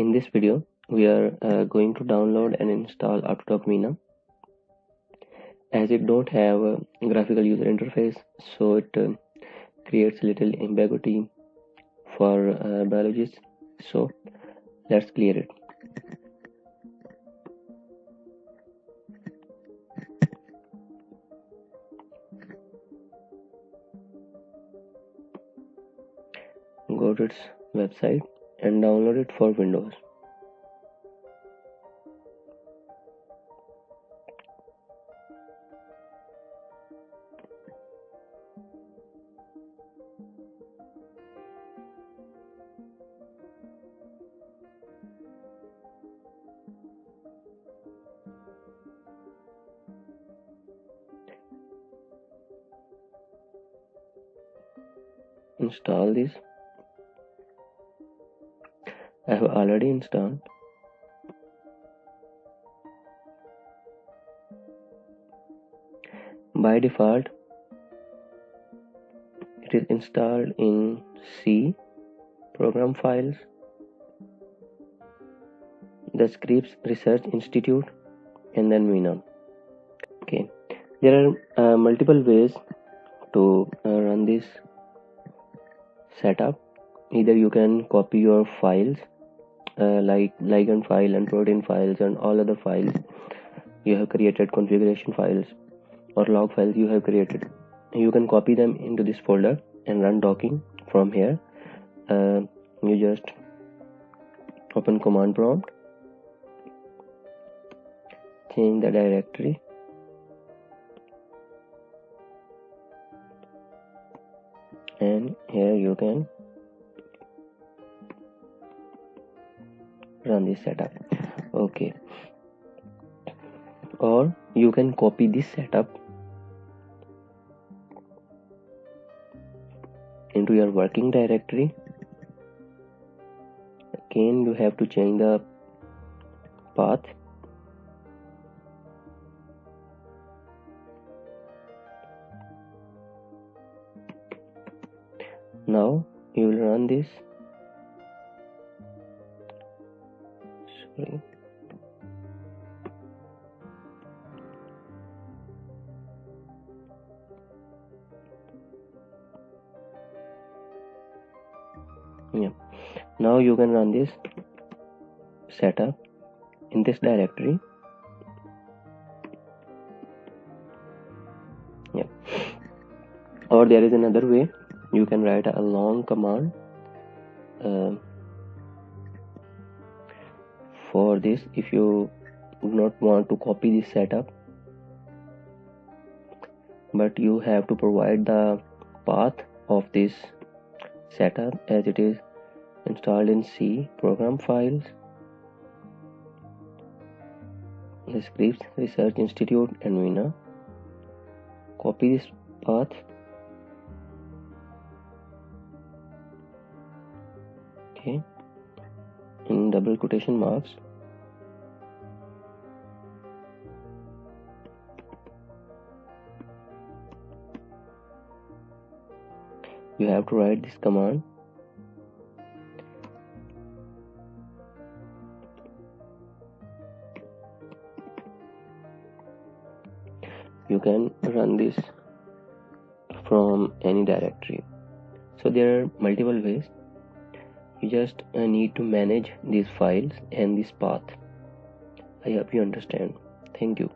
In this video, we are going to download and install AutoDock Vina. As it don't have a graphical user interface, so it creates a little ambiguity for biologists. So let's clear it. Go to its website and download it for Windows. Install this. I have already installed. By default, it is installed in C program files, the Scripps Research Institute, and then Vina. Okay, there are multiple ways to run this setup. Either you can copy your files like ligand file and protein files and all other files you have created, configuration files or log files you have created. You can copy them into this folder and run docking from here. You just open command prompt, change the directory, and here you can run this setup. Okay, or you can copy this setup into your working directory. Again, you have to change the path. Now you will run this. Sorry. Yeah. Now you can run this setup in this directory. Yeah. Or there is another way. You can write a long command for this if you do not want to copy this setup, but you have to provide the path of this setup as it is installed in C program files, the Scripps Research Institute, and Vina. Copy this path. Okay, in double quotation marks. You have to write this command. You can run this from any directory. So there are multiple ways. You just need to manage these files and this path. I hope you understand. Thank you.